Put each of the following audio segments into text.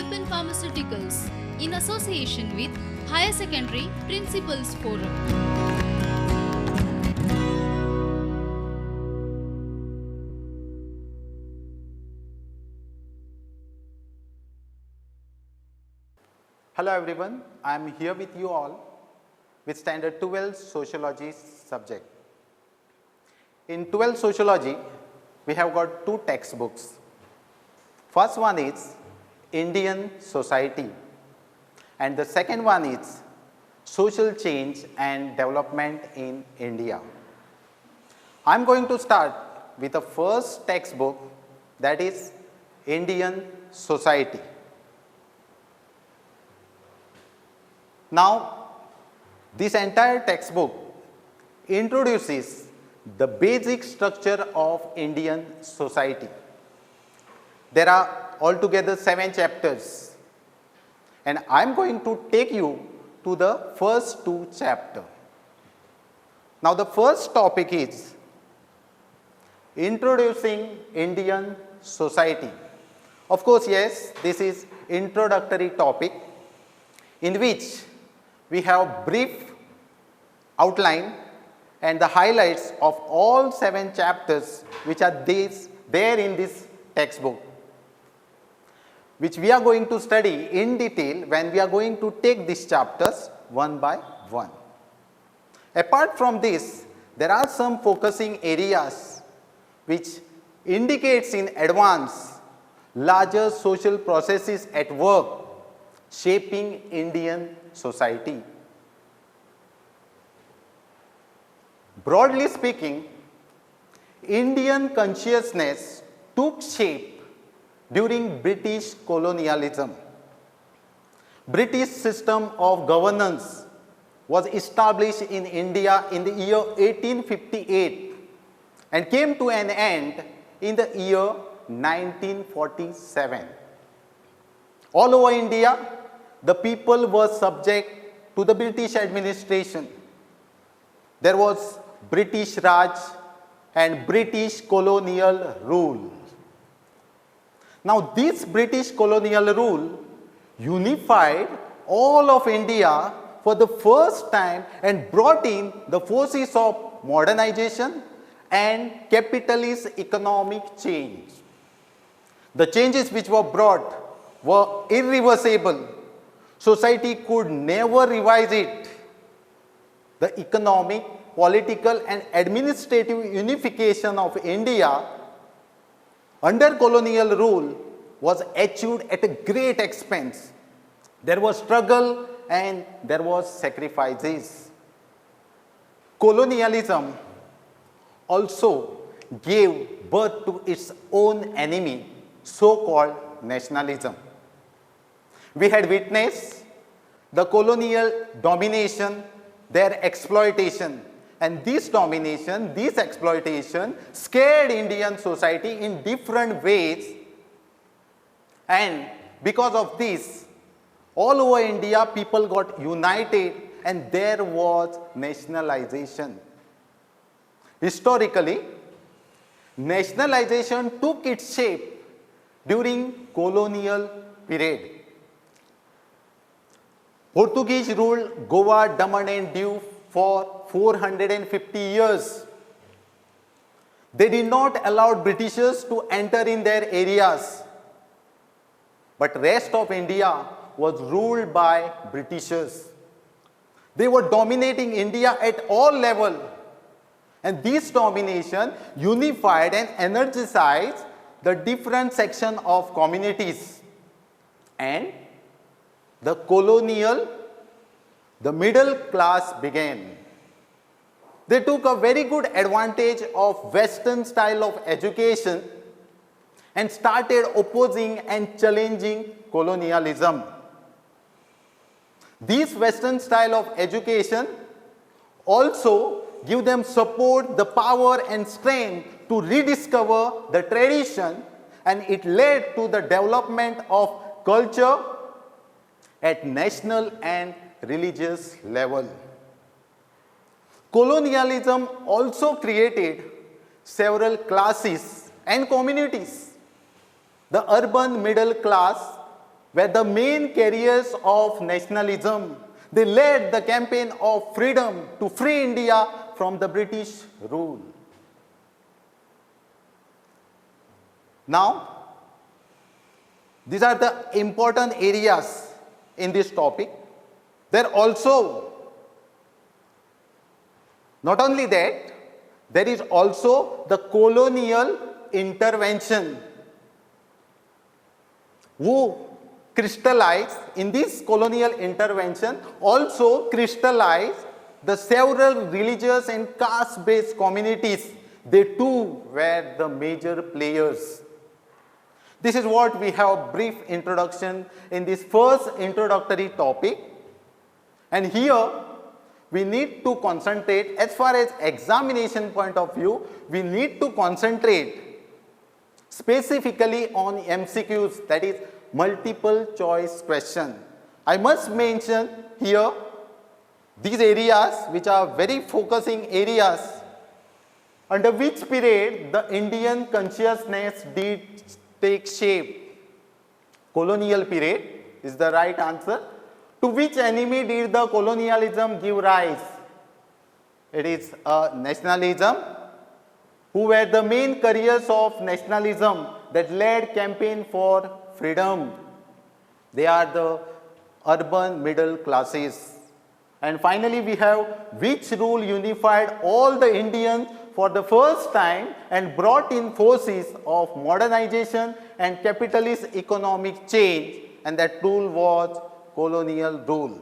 Alpen Pharmaceuticals in association with Higher Secondary Principals Forum. Hello everyone, I am here with you all with standard 12 sociology subject. In 12 sociology, we have got two textbooks. First one is Indian Society and the second one is Social Change and Development in India. I am going to start with the first textbook, that is Indian Society. Now, this entire textbook introduces the basic structure of Indian society. There are altogether 7 chapters, and I am going to take you to the first 2 chapters. Now, the first topic is introducing Indian society. Of course, yes, this is introductory topic in which we have brief outline and the highlights of all 7 chapters which are there in this textbook, which we are going to study in detail when we are going to take these chapters one by one. Apart from this, there are some focusing areas which indicates in advance larger social processes at work shaping Indian society. Broadly speaking, Indian consciousness took shape during British colonialism. British system of governance was established in India in the year 1858 and came to an end in the year 1947. All over India, the people were subject to the British administration. There was British Raj and British colonial rule. Now, this British colonial rule unified all of India for the first time and brought in the forces of modernization and capitalist economic change. The changes which were brought were irreversible. Society could never revise it. The economic, political and administrative unification of India under colonial rule was achieved at a great expense. There was struggle and there was sacrifices. Colonialism also gave birth to its own enemy, so-called nationalism. We had witnessed the colonial domination, their exploitation, and this domination, this exploitation scared Indian society in different ways, and because of this, all over India people got united and there was nationalization. Historically, nationalization took its shape during colonial period. Portuguese ruled Goa, Daman and Diu for 450 years. They did not allow Britishers to enter in their areas, but rest of India was ruled by Britishers. They were dominating India at all levels, and this domination unified and energized the different sections of communities, and the middle class began. They took a very good advantage of Western style of education and started opposing and challenging colonialism. This Western style of education also give them support, the power and strength to rediscover the tradition, and it led to the development of culture at national and religious level. Colonialism also created several classes and communities. The urban middle class were the main carriers of nationalism. They led the campaign of freedom to free India from the British rule. Now, these are the important areas in this topic. There also, not only that, there is also the colonial intervention, who crystallized in this colonial intervention also crystallized the several religious and caste-based communities. They too were the major players. This is what we have a brief introduction in this first introductory topic. And here we need to concentrate, as far as examination point of view, we need to concentrate specifically on MCQs, that is multiple choice question. I must mention here these areas which are very focusing areas. Under which period the Indian consciousness did take shape? Colonial period is the right answer. To which enemy did the colonialism give rise? It is nationalism. Who were the main carriers of nationalism that led campaign for freedom? They are the urban middle classes. And finally, we have which rule unified all the Indians for the first time and brought in forces of modernization and capitalist economic change, and that rule was colonial rule.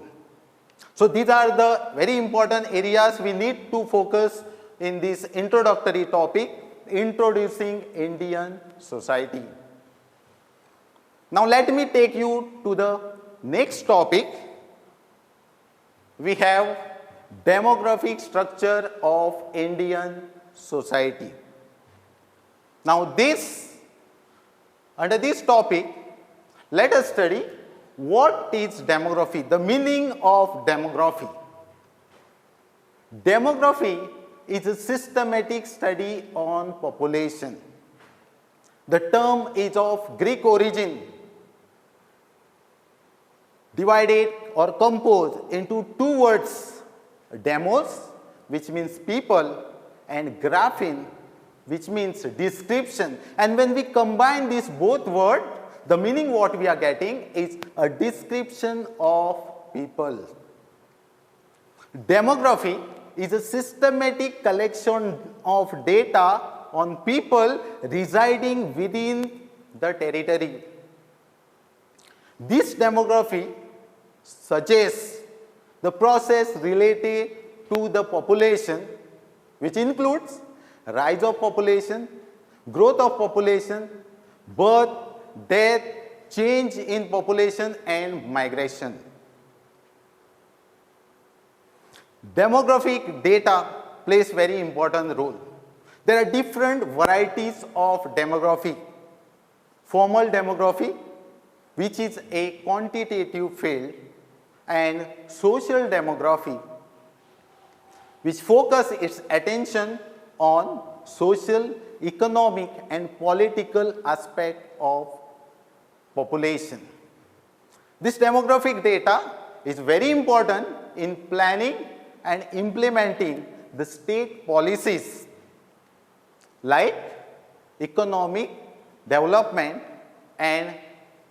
So these are the very important areas we need to focus in this introductory topic, introducing Indian society. Now let me take you to the next topic. We have demographic structure of Indian society. Now under this topic, let us study what is demography, the meaning of demography. Demography is a systematic study on population. The term is of Greek origin, divided or composed into two words, demos, which means people, and graphin, which means description. And when we combine these both words, the meaning what we are getting is a description of people. Demography is a systematic collection of data on people residing within the territory. This demography suggests the process related to the population, which includes rise of population, growth of population, birth, death, change in population, and migration. Demographic data plays very important role. There are different varieties of demography. Formal demography, which is a quantitative field, and social demography, which focus its attention on social, economic, and political aspect of population. This demographic data is very important in planning and implementing the state policies like economic development and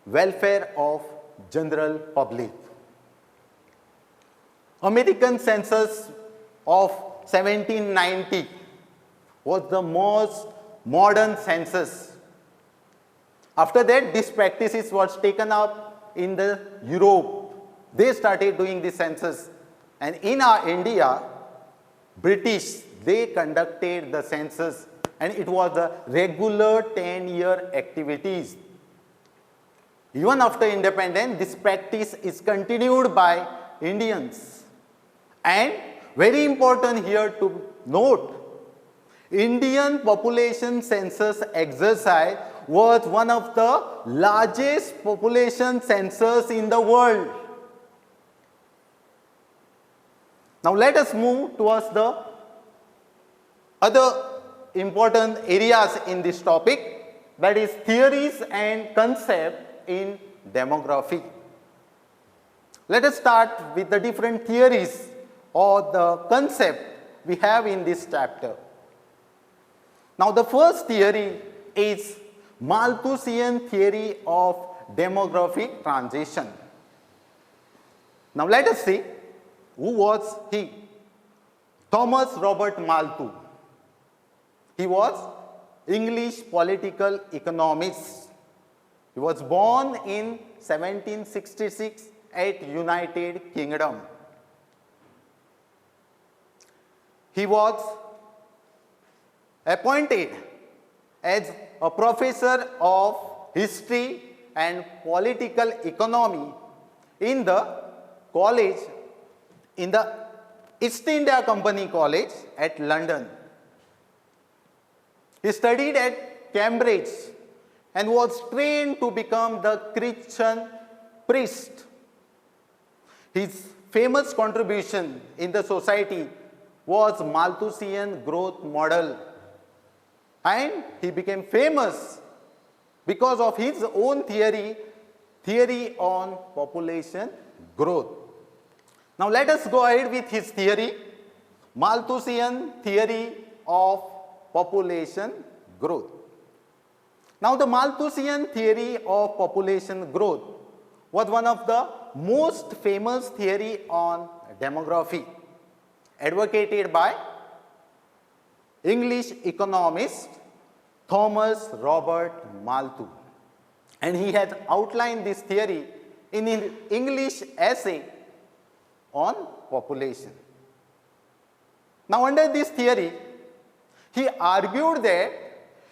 welfare of general public. American census of 1790 was the most modern census. After that, this practice was taken up in the Europe. They started doing the census. And in our India, British, they conducted the census, and it was a regular 10-year activities. Even after independence, this practice is continued by Indians. And very important here to note, Indian population census exercise was one of the largest population census in the world. Now let us move towards the other important areas in this topic, that is theories and concepts in demography. Let us start with the different theories or the concept we have in this chapter. Now, the first theory is Malthusian theory of demographic transition. Now, let us see who was he. Thomas Robert Malthus. He was English political economist. He was born in 1766 at United Kingdom. He was appointed as a professor of history and political economy in the college, in the East India Company College at London. He studied at Cambridge and was trained to become the Christian priest. His famous contribution in the society was Malthusian growth model, and he became famous because of his own theory on population growth. Now let us go ahead with his theory, Malthusian theory of population growth. Now the Malthusian theory of population growth was one of the most famous theory on demography, advocated by English economist Thomas Robert Malthus. And he has outlined this theory in an English essay on population. Now, under this theory, he argued that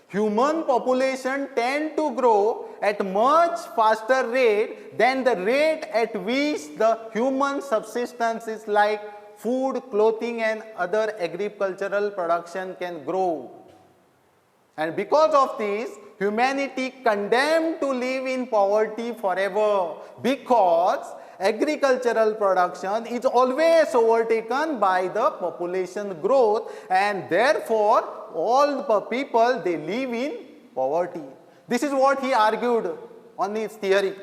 human population tend to grow at much faster rate than the rate at which the human subsistences like food, clothing and other agricultural production can grow. And because of this, humanity condemned to live in poverty forever, because agricultural production is always overtaken by the population growth, and therefore all the people, they live in poverty. This is what he argued on his theory.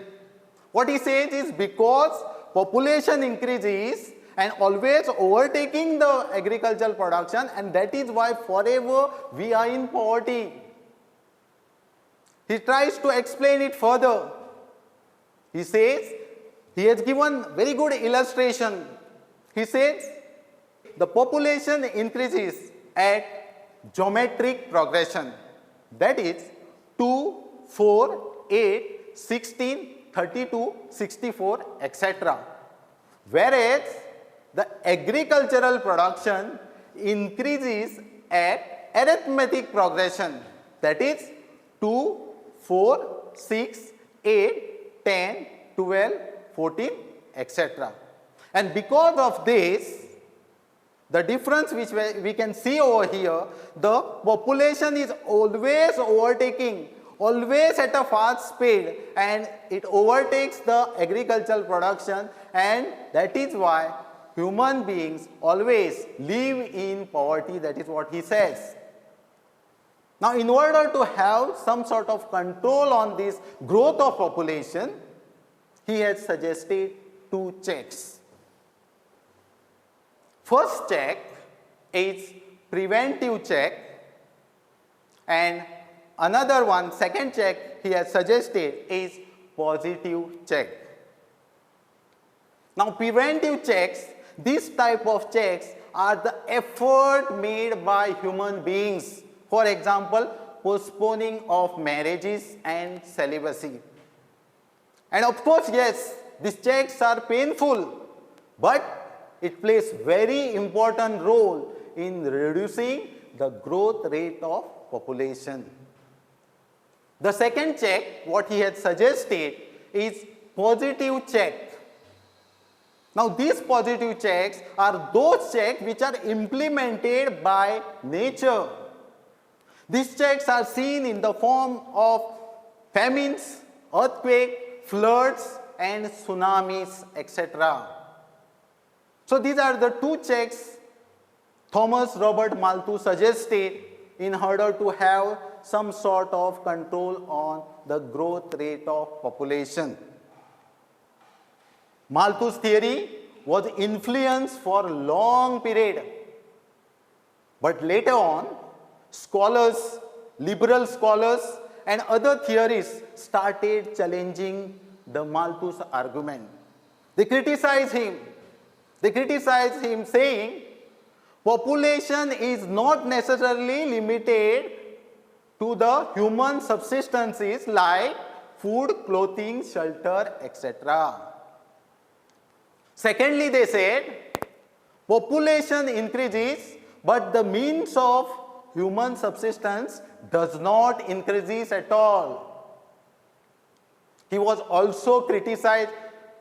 What he says is, because population increases and always overtaking the agricultural production, and that is why forever we are in poverty. He tries to explain it further. He says, he has given very good illustration. He says, the population increases at geometric progression, that is 2, 4, 8, 16, 32, 64, etc. Whereas the agricultural production increases at arithmetic progression, that is 2, 4, 6, 8, 10, 12, 14, etc. And because of this, the difference which we can see over here, the population is always overtaking, always at a fast speed, and it overtakes the agricultural production, and that is why human beings always live in poverty. That is what he says. Now, in order to have some sort of control on this growth of population, he has suggested 2 checks. First check is preventive check, and another one, second check he has suggested, is positive check. Now, preventive checks, this type of checks are the effort made by human beings. For example, postponing of marriages and celibacy. And of course, yes, these checks are painful, but it plays very important role in reducing the growth rate of population. The second check, what he had suggested, is positive check. Now, these positive checks are those checks which are implemented by nature. These checks are seen in the form of famines, earthquakes, floods and tsunamis, etc. So these are the 2 checks Thomas Robert Malthus suggested in order to have some sort of control on the growth rate of population. Malthus theory was influenced for a long period. But later on, scholars, liberal scholars and other theorists started challenging the Malthus argument. They criticized him. They criticized him saying, population is not necessarily limited to the human subsistences like food, clothing, shelter, etc. Secondly, they said, population increases, but the means of human subsistence does not increase at all. He was also criticized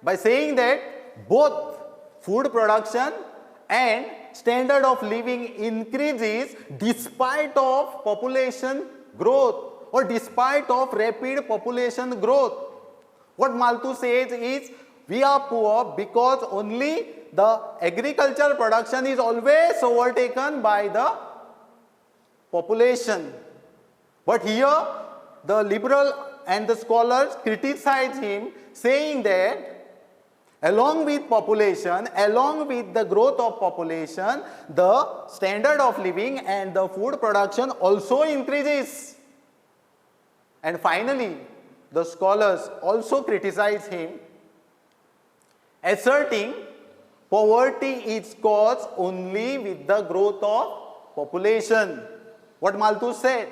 by saying that both food production and standard of living increases despite of population growth or despite of rapid population growth. What Malthus says is, we are poor because only the agricultural production is always overtaken by the population. But here the liberal and the scholars criticize him, saying that along with population, along with the growth of population, the standard of living and the food production also increases. And finally, the scholars also criticize him, asserting poverty is caused only with the growth of population. What Malthus said.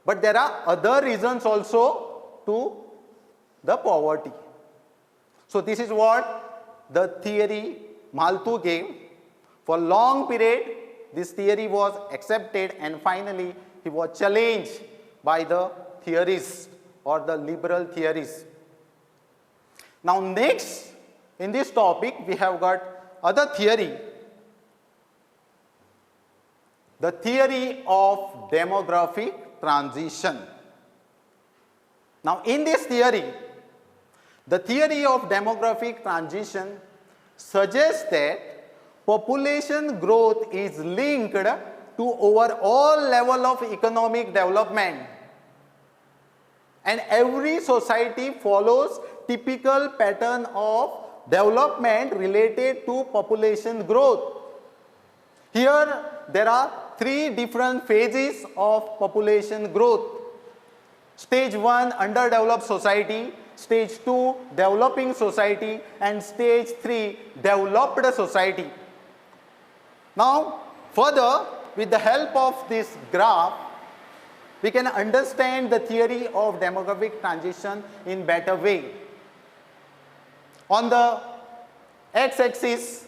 But there are other reasons also to the poverty. So this is what the theory Malthus gave. For a long period, this theory was accepted, and finally he was challenged by the theorists or the liberal theories. Now next, in this topic, we have got other theory, the theory of demographic transition. Now in this theory, the theory of demographic transition suggests that population growth is linked to overall level of economic development, and every society follows typical pattern of development related to population growth. Here there are three different phases of population growth. Stage 1, underdeveloped society. Stage 2, developing society. And stage 3, developed society. Now further, with the help of this graph, we can understand the theory of demographic transition in better way. On the x-axis,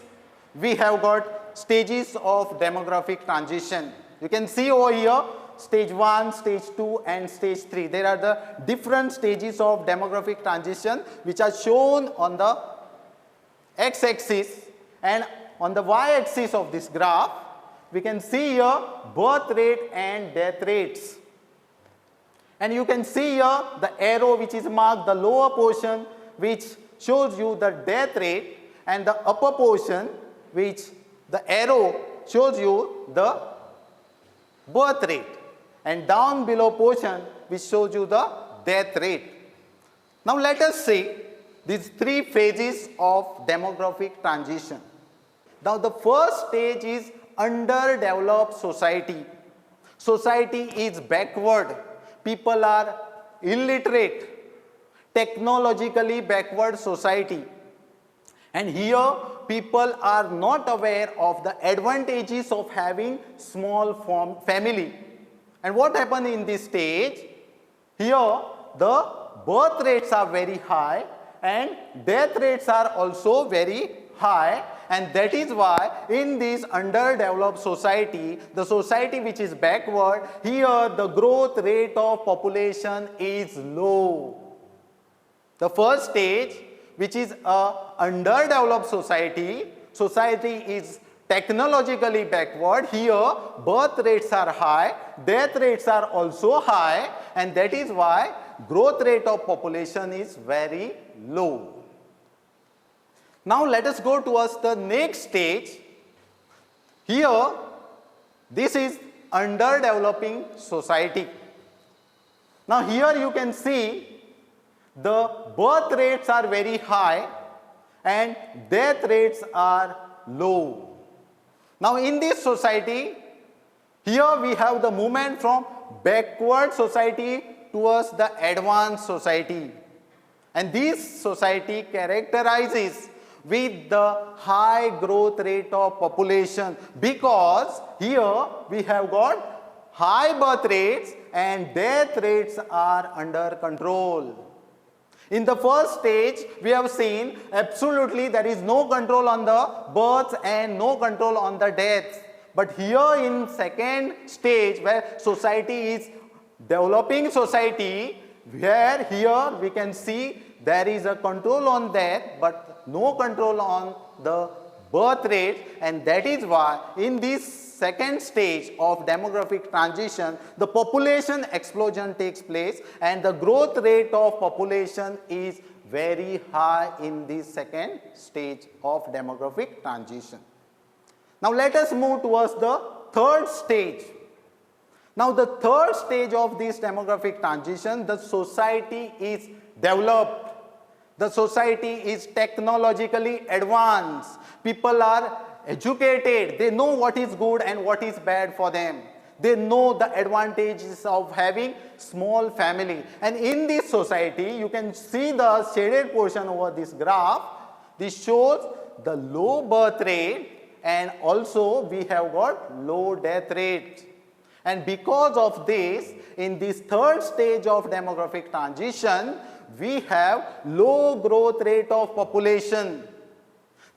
we have got stages of demographic transition. You can see over here, stage 1, stage 2 and stage 3. There are the different stages of demographic transition which are shown on the x-axis, and on the y-axis of this graph, we can see here birth rate and death rates. And you can see here the arrow which is marked, the lower portion which shows you the death rate, and the upper portion which the arrow shows you the birth rate, and down below portion which shows you the death rate. Now let us see these three phases of demographic transition. Now the first stage is underdeveloped society. Society is backward. People are illiterate, technologically backward society. And here people are not aware of the advantages of having small family. And what happened in this stage? Here the birth rates are very high and death rates are also very high, and that is why in this underdeveloped society, the society which is backward, here the growth rate of population is low. The first stage, which is a underdeveloped society, society is technologically backward. Here birth rates are high, death rates are also high, and that is why growth rate of population is very low. Now let us go towards the next stage. Here this is underdeveloping society. Now here you can see the birth rates are very high and death rates are low. Now in this society, here we have the movement from backward society towards the advanced society. And this society characterizes with the high growth rate of population, because here we have got high birth rates and death rates are under control. In the first stage, we have seen absolutely there is no control on the births and no control on the deaths. But here in second stage, where society is developing society, where here we can see there is a control on death but no control on the birth rate, and that is why in this second stage of demographic transition, the population explosion takes place and the growth rate of population is very high in this second stage of demographic transition. Now let us move towards the third stage. Now the third stage of this demographic transition, the society is developed. The society is technologically advanced. People are educated. They know what is good and what is bad for them. They know the advantages of having small family. And in this society, you can see the shaded portion over this graph. This shows the low birth rate and also we have got low death rate. And because of this, in this third stage of demographic transition, we have low growth rate of population.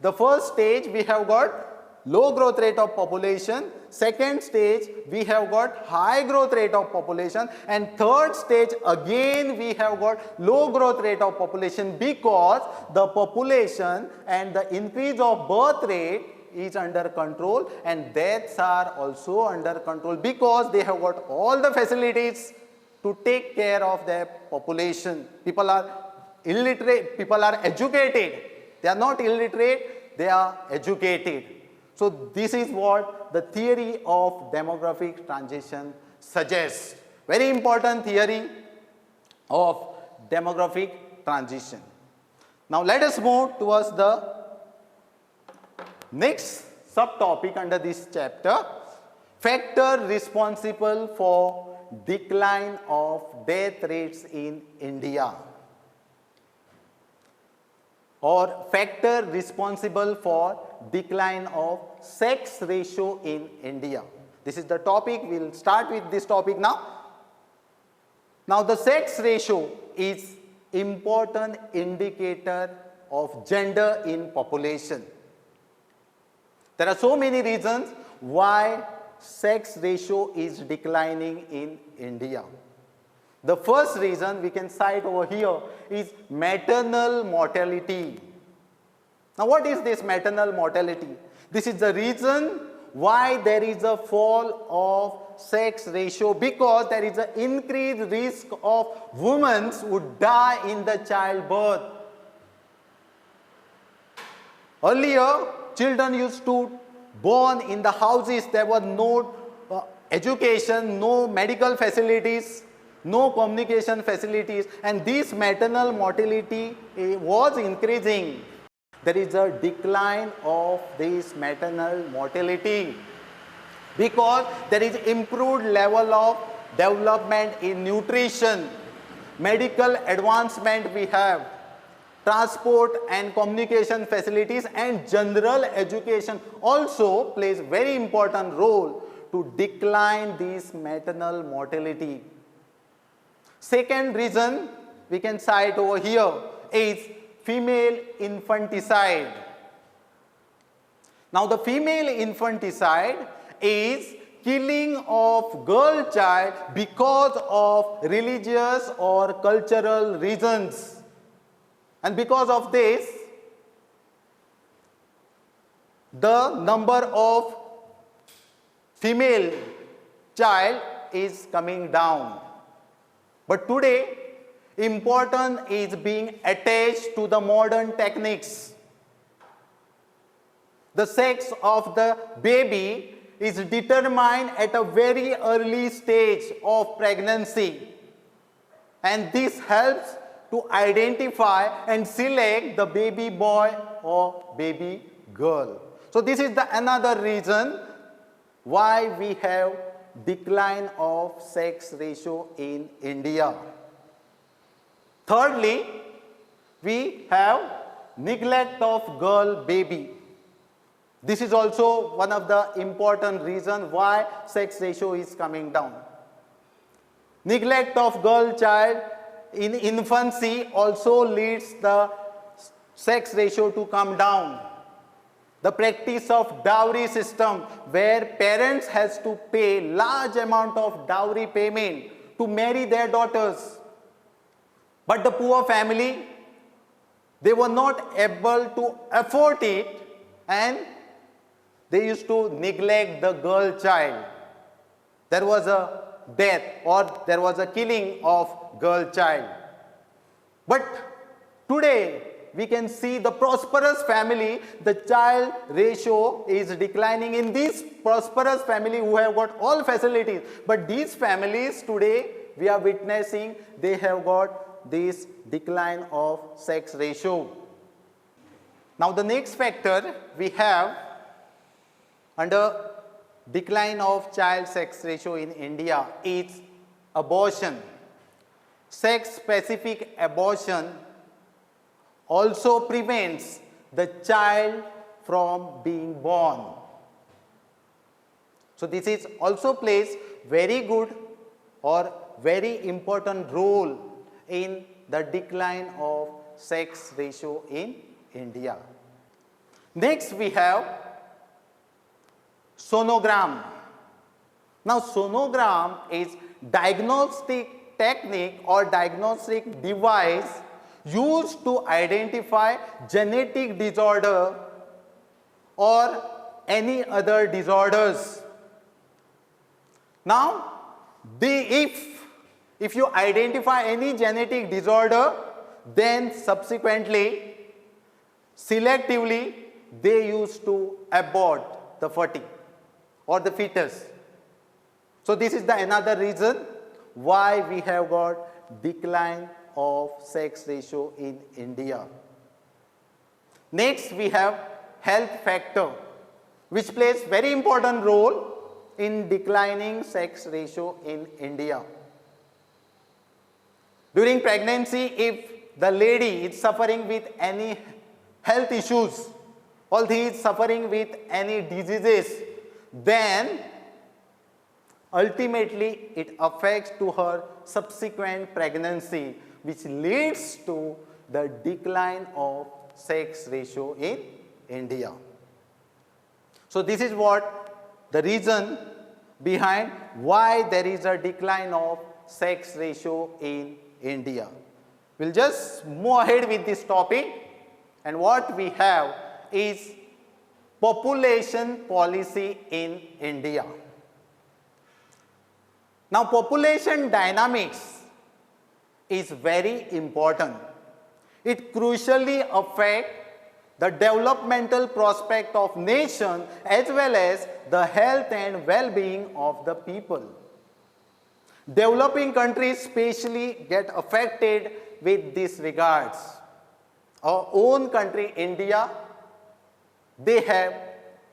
The first stage we have got low growth rate of population, second stage we have got high growth rate of population, and third stage again we have got low growth rate of population, because the population and the increase of birth rate is under control and deaths are also under control, because they have got all the facilities to take care of their population. People are illiterate, people are educated. They are not illiterate, they are educated. So this is what the theory of demographic transition suggests. Very important theory of demographic transition. Now let us move towards the next subtopic under this chapter, factor responsible for decline of death rates in India, or factor responsible for decline of sex ratio in India. This is the topic. We will start with this topic now. Now the sex ratio is important indicator of gender in population. There are so many reasons why sex ratio is declining in India. The first reason we can cite over here is maternal mortality. Now what is this maternal mortality? This is the reason why there is a fall of sex ratio, because there is an increased risk of women who die in the childbirth. Earlier, children used to born in the houses. There was no education, no medical facilities, no communication facilities, and this maternal mortality was increasing. There is a decline of this maternal mortality because there is improved level of development in nutrition, medical advancement we have, transport and communication facilities, and general education also plays very important role to decline this maternal mortality. Second reason we can cite over here is female infanticide. Now the female infanticide is killing of girl child because of religious or cultural reasons. And because of this, the number of female child is coming down. But today, important is being attached to the modern techniques. The sex of the baby is determined at a very early stage of pregnancy, and this helps to identify and select the baby boy or baby girl. So this is the another reason why we have decline of sex ratio in India. Thirdly, we have neglect of girl baby. This is also one of the important reasons why sex ratio is coming down. Neglect of girl child in infancy also leads the sex ratio to come down. The practice of dowry system where parents has to pay large amount of dowry payment to marry their daughters. But the poor family, they were not able to afford it and they used to neglect the girl child. There was a death or there was a killing of girl child. But today we can see the prosperous family, the child ratio is declining in these prosperous family who have got all facilities. But these families today we are witnessing they have got this decline of sex ratio. Now the next factor we have under decline of child sex ratio in India is abortion. Sex specific abortion also prevents the child from being born. So this is also plays very good or very important role in the decline of sex ratio in India. Next we have sonogram. Now sonogram is diagnostic technique or diagnostic device used to identify genetic disorder or any other disorders. Now if you identify any genetic disorder, then subsequently selectively they used to abort the fetus or the fetus. So this is the another reason why we have got decline of sex ratio in India. Next we have health factor which plays very important role in declining sex ratio in India. During pregnancy, if the lady is suffering with any health issues or he is suffering with any diseases, then ultimately it affects to her subsequent pregnancy, which leads to the decline of sex ratio in India. So this is what the reason behind why there is a decline of sex ratio in India. We'll just move ahead with this topic, and what we have is population policy in India. Now population dynamics is very important. It crucially affects the developmental prospect of nation as well as the health and well-being of the people. Developing countries especially get affected with these regards. Our own country, India, they have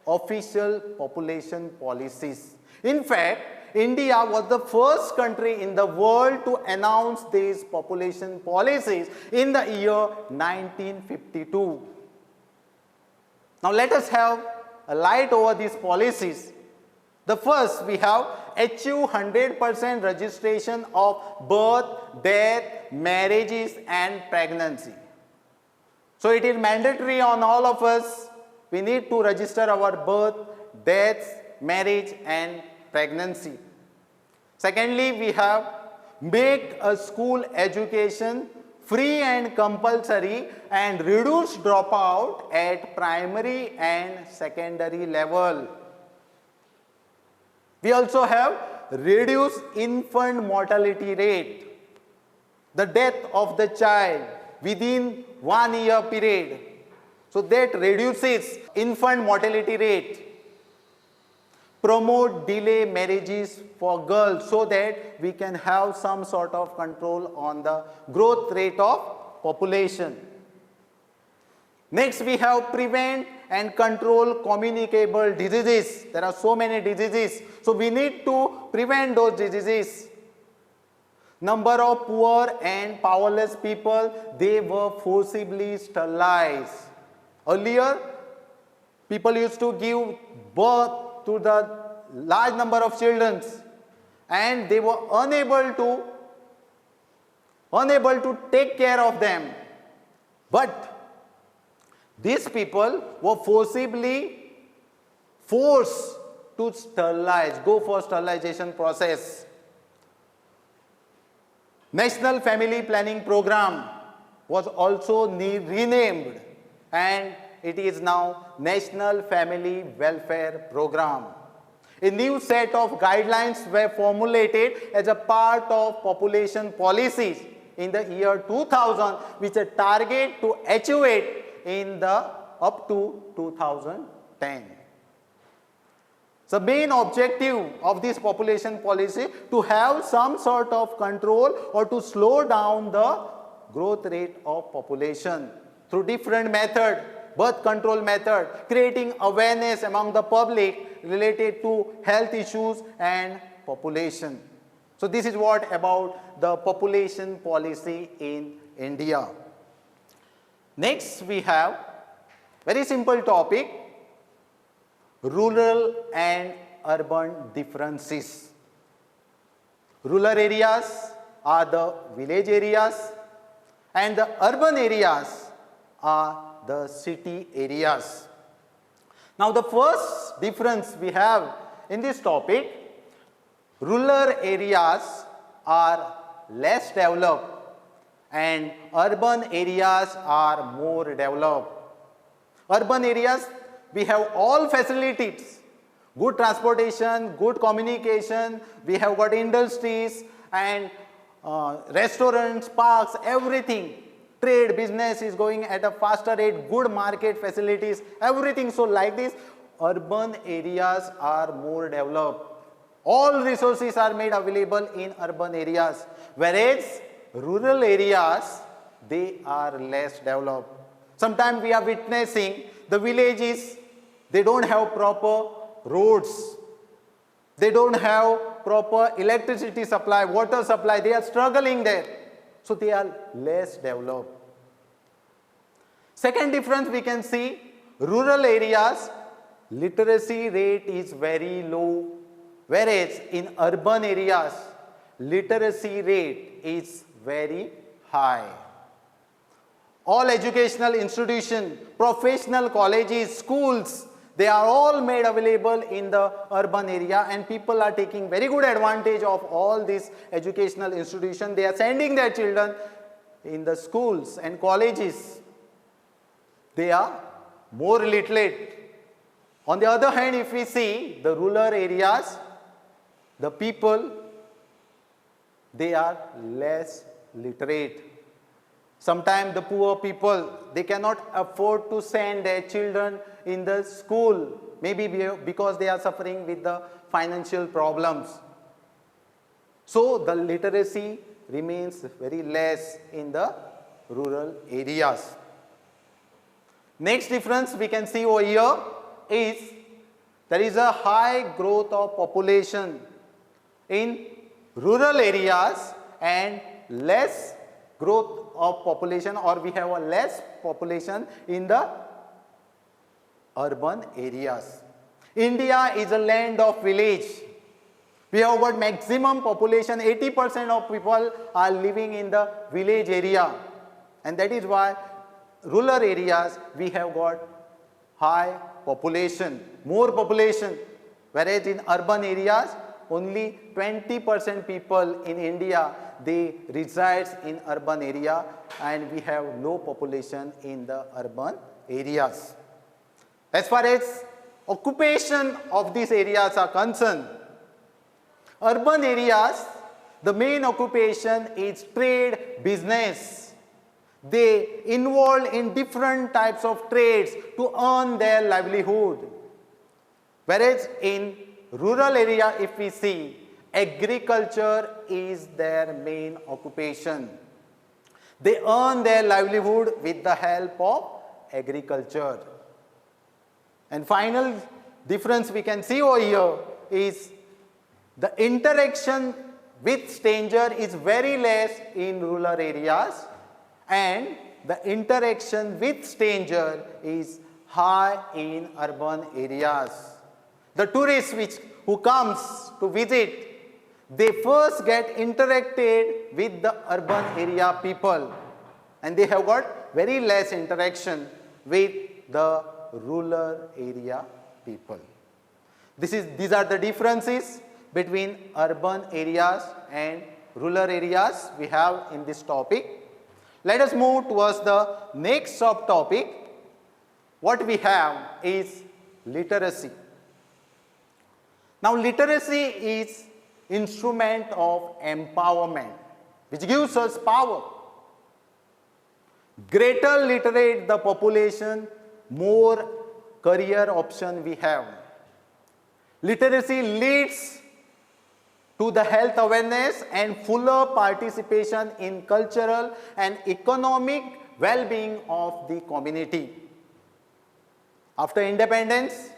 official population policies. In fact, India was the first country in the world to announce these population policies in the year 1952. Now let us have a light over these policies. The first, we have achieve 100% registration of birth, death, marriages and pregnancy. So it is mandatory on all of us. We need to register our birth, deaths, marriage and pregnancy. Secondly, we have make a school education free and compulsory and reduce dropout at primary and secondary level. We also have reduce infant mortality rate, the death of the child within 1 year period. So that reduces infant mortality rate. promote delay marriages for girls so that we can have some sort of control on the growth rate of population. Next, we have prevent and control communicable diseases. There are so many diseases, so we need to prevent those diseases. Number of poor and powerless people, they were forcibly sterilized. Earlier, people used to give birth to the large number of children and they were unable to take care of them. But these people were forced to sterilize, go for sterilization process. National Family Planning Program was also renamed and it is now National Family Welfare Program. A new set of guidelines were formulated as a part of population policies in the year 2000, which are target to achieve it in the up to 2010. So main objective of this population policy to have some sort of control or to slow down the growth rate of population through different method, birth control method, creating awareness among the public related to health issues and population. So this is what about the population policy in India. Next we have very simple topic, rural and urban differences. Rural areas are the village areas and the urban areas are the city areas. Now the first difference we have in this topic, rural areas are less developed and urban areas are more developed. Urban areas, we have all facilities, good transportation, good communication, we have got industries and restaurants, parks, everything. Trade, business is going at a faster rate, good market facilities, everything. So like this, urban areas are more developed. All resources are made available in urban areas, whereas rural areas, they are less developed. Sometimes we are witnessing the villages, they don't have proper roads, they don't have proper electricity supply, water supply, they are struggling there. So they are less developed. Second difference we can see, rural areas, literacy rate is very low, whereas in urban areas, literacy rate is very high. All educational institutions, professional colleges, schools, they are all made available in the urban area and people are taking very good advantage of all these educational institutions. They are sending their children in the schools and colleges. They are more literate. On the other hand, if we see the rural areas, the people, they are less literate. Sometimes the poor people, they cannot afford to send their children in the school, maybe because they are suffering with the financial problems. So the literacy remains very less in the rural areas. Next difference we can see over here is there is a high growth of population in rural areas and less growth of population, or we have a less population in the urban areas. India is a land of village. We have got maximum population, 80% of people are living in the village area, and that is why rural areas we have got high population, more population, whereas in urban areas only 20% people in India, they resides in urban area and we have low population in the urban areas. As far as occupation of these areas are concerned, urban areas, the main occupation is trade, business. They involved in different types of trades to earn their livelihood. Whereas in rural area, if we see, agriculture is their main occupation. They earn their livelihood with the help of agriculture. And final difference we can see over here is the interaction with stranger is very less in rural areas, and the interaction with stranger is high in urban areas. The tourists who comes to visit, they first get interacted with the urban area people, and they have got very less interaction with the rural area people. These are the differences between urban areas and rural areas we have in this topic. Let us move towards the next subtopic. What we have is literacy. Now, literacy is instrument of empowerment which gives us power. Greater literate the population, more career option we have. Literacy leads to the health awareness and fuller participation in cultural and economic well-being of the community. After independence,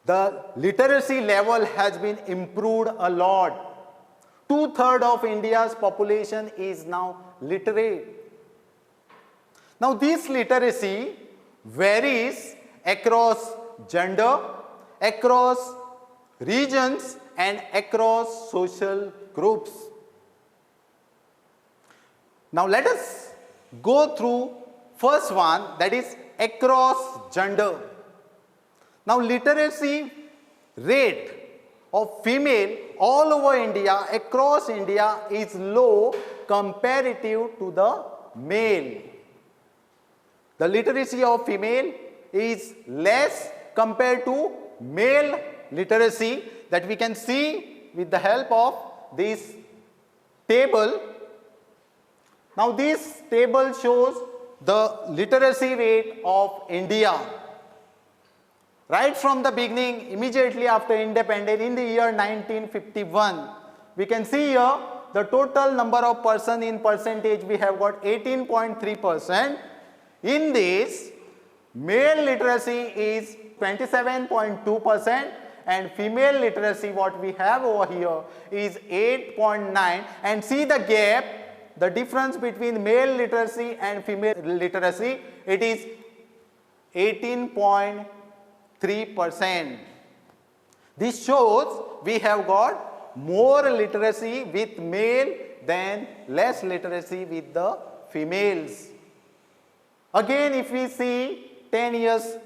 the literacy level has been improved a lot. 2/3 of India's population is now literate. Now, this literacy varies across gender, across regions, and across social groups. Now, let us go through first one, that is across gender. Now, literacy rate of female all over India, across India, is low comparative to the male. The literacy of female is less compared to male literacy, that we can see with the help of this table. Now, this table shows the literacy rate of India. Right from the beginning, immediately after independence in the year 1951, we can see here the total number of person in percentage we have got 18.3%. In this, male literacy is 27.2%, and female literacy what we have over here is 8.9%. And see the gap, the difference between male literacy and female literacy, it is 18.3%. This shows we have got more literacy with male than less literacy with the females. Again, if we see 10 years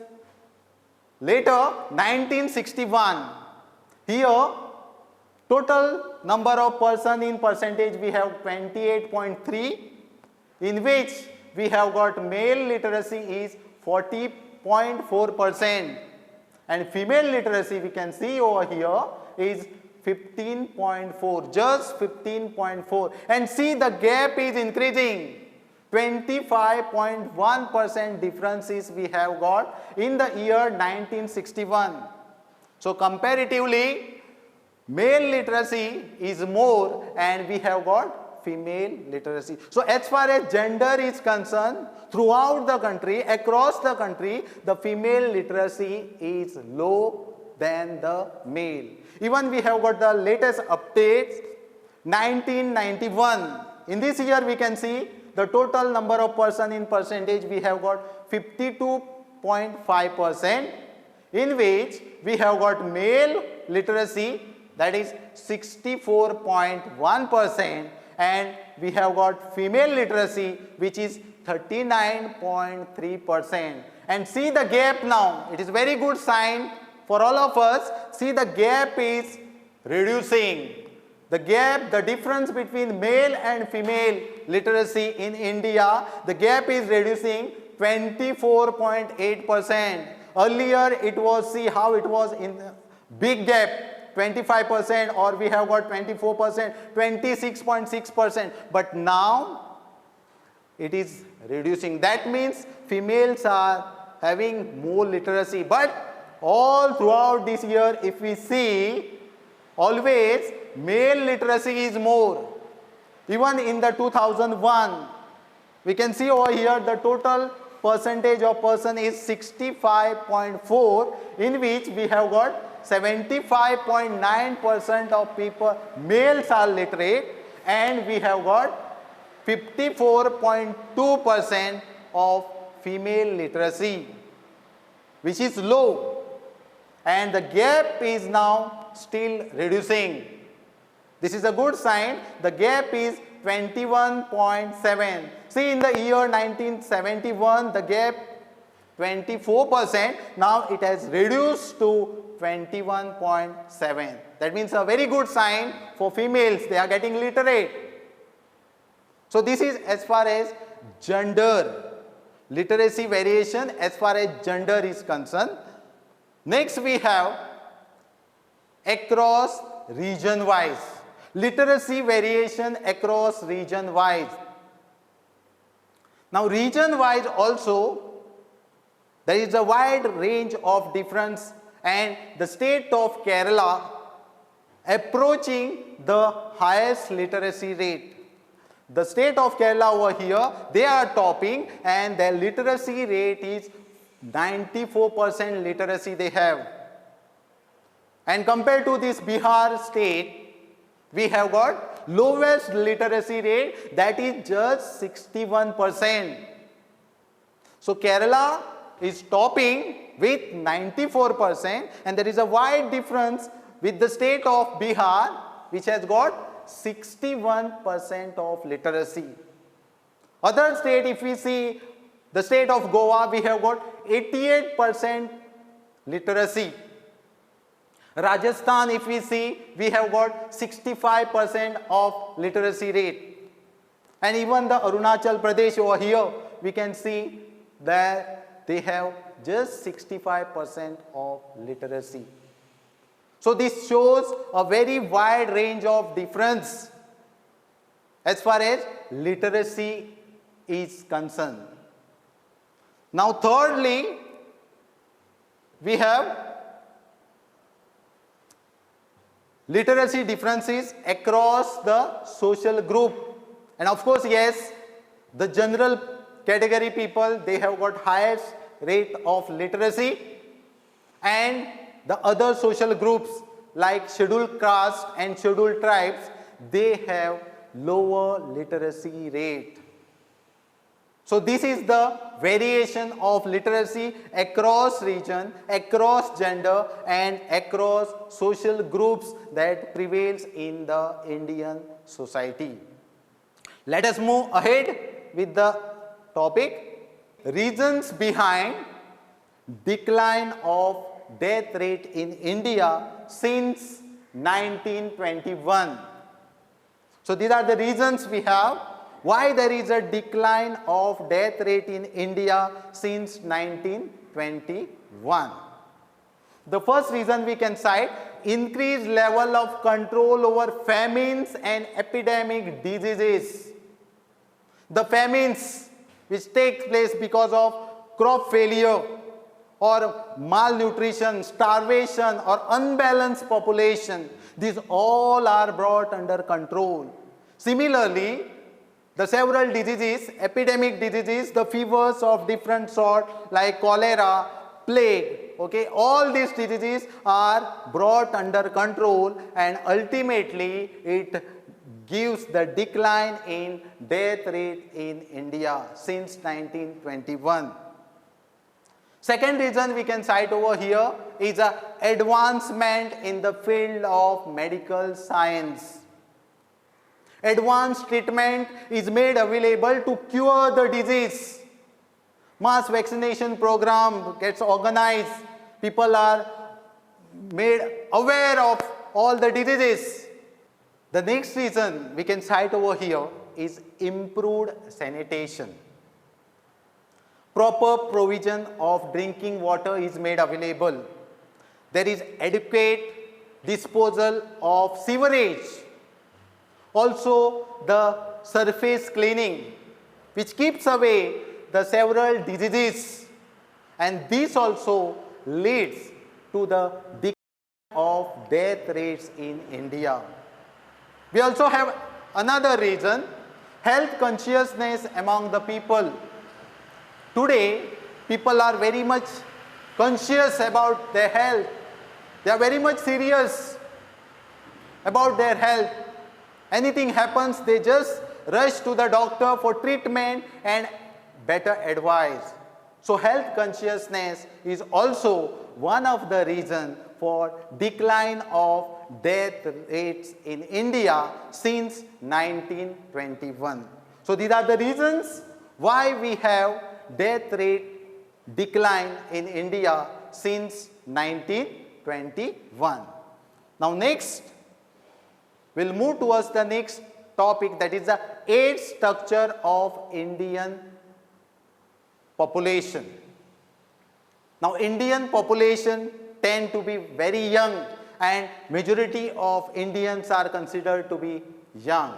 later, 1961, here total number of person in percentage we have 28.3, in which we have got male literacy is 40.4%, and female literacy we can see over here is 15.4, just 15.4, and see the gap is increasing. 25.1% differences we have got in the year 1961. So, comparatively, male literacy is more and we have got female literacy. So, as far as gender is concerned, throughout the country, across the country, the female literacy is low than the male. Even we have got the latest updates, 1991. In this year, we can see the total number of person in percentage we have got 52.5%, in which we have got male literacy, that is 64.1%, and we have got female literacy which is 39.3%. And see the gap now, it is very good sign for all of us. See the gap is reducing. The gap, the difference between male and female literacy in India, the gap is reducing 24.8%. Earlier it was, see how it was in big gap, 25%, or we have got 24%, 26.6%, but now it is reducing. That means females are having more literacy, but all throughout this year, if we see, always male literacy is more. Even in the 2001, we can see over here the total percentage of person is 65.4, in which we have got 75.9% of people, males are literate, and we have got 54.2% of female literacy, which is low, and the gap is now still reducing. This is a good sign. The gap is 21.7. See, in the year 1971, the gap 24%. Now it has reduced to 21.7. That means a very good sign for females. They are getting literate. So this is as far as gender, literacy variation as far as gender is concerned. Next we have across region wise, literacy variation across region wise. Now region wise also there is a wide range of difference, and the state of Kerala approaching the highest literacy rate. The state of Kerala over here, they are topping, and their literacy rate is 94% literacy they have. And compared to this Bihar state, we have got lowest literacy rate, that is just 61%. So Kerala is topping with 94%, and there is a wide difference with the state of Bihar, which has got 61% of literacy. Other state, if we see the state of Goa, we have got 88% literacy. Rajasthan, if we see, we have got 65% of literacy rate. And even the Arunachal Pradesh over here, we can see that they have just 65% of literacy. So this shows a very wide range of difference as far as literacy is concerned. Now thirdly, we have literacy differences across the social group. And of course, yes, the general category people, they have got highest rate of literacy, and the other social groups like scheduled caste and scheduled tribes, they have lower literacy rate. So this is the variation of literacy across region, across gender, and across social groups that prevails in the Indian society. Let us move ahead with the topic, reasons behind decline of death rate in India since 1921. So these are the reasons we have why there is a decline of death rate in India since 1921. The first reason we can cite, increased level of control over famines and epidemic diseases. The famines which take place because of crop failure or malnutrition, starvation or unbalanced population, these all are brought under control. Similarly, the several diseases, epidemic diseases, the fevers of different sort like cholera, plague, okay, all these diseases are brought under control, and ultimately it gives the decline in death rate in India since 1921. Second reason we can cite over here is an advancement in the field of medical science. Advanced treatment is made available to cure the disease. Mass vaccination program gets organized. People are made aware of all the diseases. The next reason we can cite over here is improved sanitation. Proper provision of drinking water is made available. There is adequate disposal of sewerage. Also, the surface cleaning, which keeps away the several diseases, and this also leads to the decline of death rates in India. We also have another reason, health consciousness among the people. Today, people are very much conscious about their health. They are very much serious about their health. Anything happens, they just rush to the doctor for treatment and better advice. So health consciousness is also one of the reasons for decline of death rates in India since 1921. So these are the reasons why we have death rate decline in India since 1921. Now next, we'll move towards the next topic, that is the age structure of Indian population. Now Indian population tend to be very young and majority of Indians are considered to be young.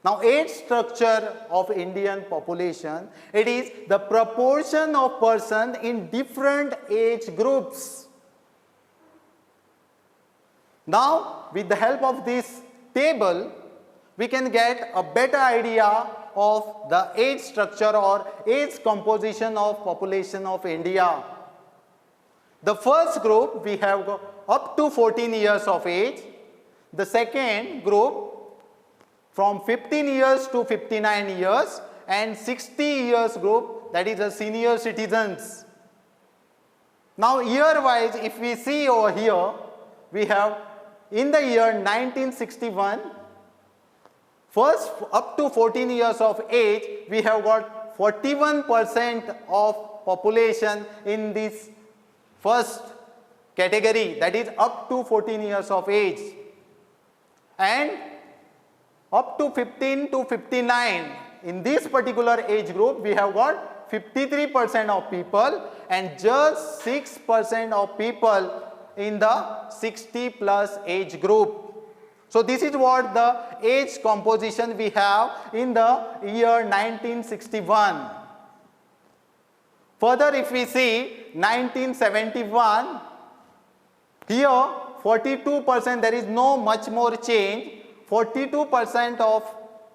Now age structure of Indian population, it is the proportion of person in different age groups. Now with the help of this table, we can get a better idea of the age structure or age composition of population of India. The first group we have up to 14 years of age. The second group from 15 years to 59 years, and 60 years group, that is the senior citizens. Now year wise, if we see over here, we have in the year 1961, first up to 14 years of age, we have got 41% of population in this first category, that is up to 14 years of age. And up to 15 to 59, in this particular age group, we have got 53% of people and just 6% of people in the 60 plus age group. So this is what the age composition we have in the year 1961. Further, if we see 1971, here 42%, there is no much more change. 42% of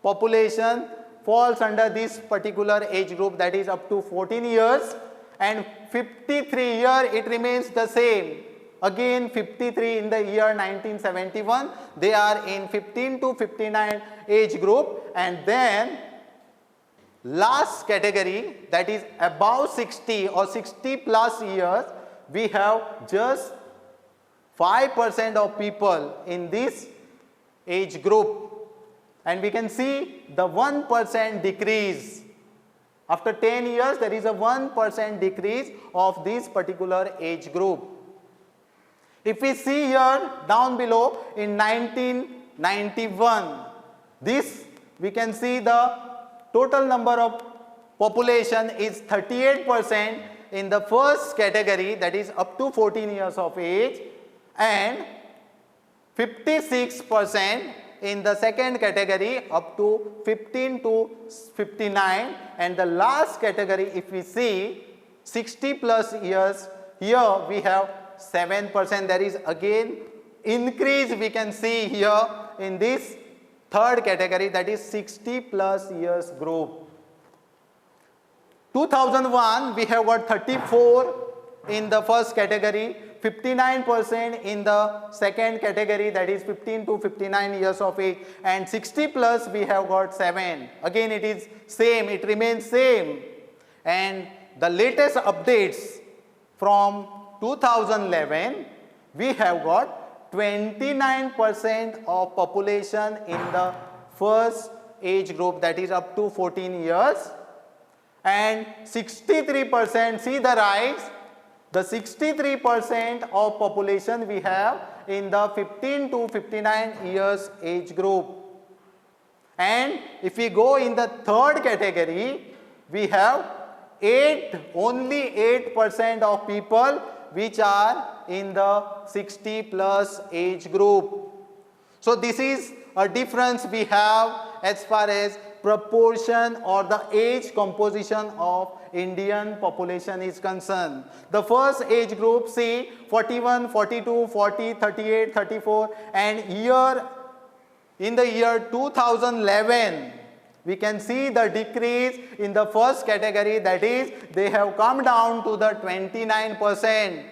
population falls under this particular age group, that is up to 14 years, and 53 year it remains the same. Again 53 in the year 1971, they are in 15 to 59 age group, and then last category, that is above 60 or 60 plus years, we have just 5% of people in this age group, and we can see the 1% decrease. After 10 years, there is a 1% decrease of this particular age group. If we see here down below in 1991, this we can see the total number of population is 38% in the first category, that is up to 14 years of age, and 56% in the second category up to 15 to 59, and the last category, if we see 60 plus years, here we have 7%. There is again increase we can see here in this third category, that is 60 plus years group. 2001, we have got 34 in the first category, 59% in the second category, that is 15 to 59 years of age, and 60 plus we have got 7. Again it is same, it remains same. And the latest updates from 2011, we have got 29% of population in the first age group, that is up to 14 years, and 63%, see the rise, the 63% of population we have in the 15 to 59 years age group. And if we go in the third category, we have only 8% of people which are in the 60 plus age group. So this is a difference we have as far as proportion or the age composition of Indian population is concerned. The first age group, see, 41, 42, 40, 38, 34, and in the year 2011, we can see the decrease in the first category, that is, they have come down to the 29%.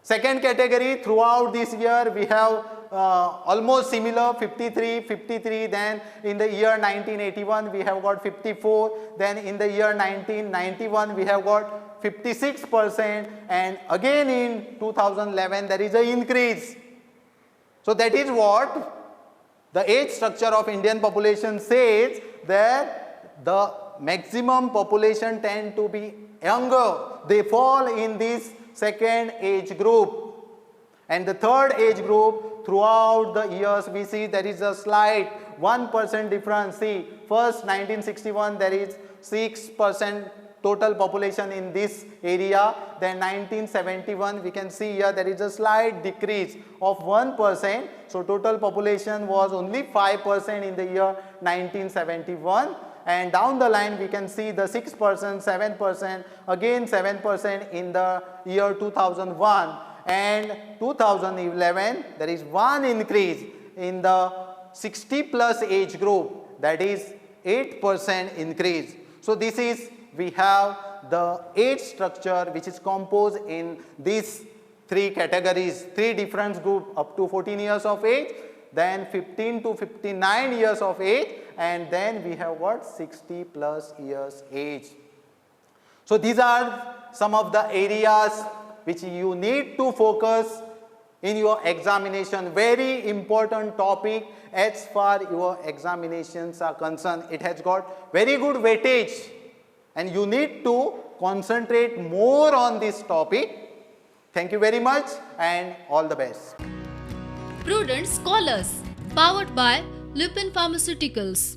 Second category, throughout this year, we have almost similar 53, then in the year 1981 we have got 54, then in the year 1991 we have got 56%, and again in 2011 there is an increase. So that is what the age structure of Indian population says, that the maximum population tend to be younger. They fall in this second age group. And the third age group, throughout the years we see there is a slight 1% difference. See, first 1961 there is 6% total population in this area. Then 1971 we can see here there is a slight decrease of 1%. So total population was only 5% in the year 1971. And down the line we can see the 6%, 7%, again 7% in the year 2001. And 2011 there is one increase in the 60 plus age group, that is 8% increase. So this is, we have the age structure which is composed in these three categories, three different groups up to 14 years of age, then 15 to 59 years of age, and then we have got 60 plus years age. So these are some of the areas which you need to focus in your examination. Very important topic as far your examinations are concerned. It has got very good weightage and you need to concentrate more on this topic. Thank you very much and all the best. Prudent Scholars, powered by Lupin Pharmaceuticals.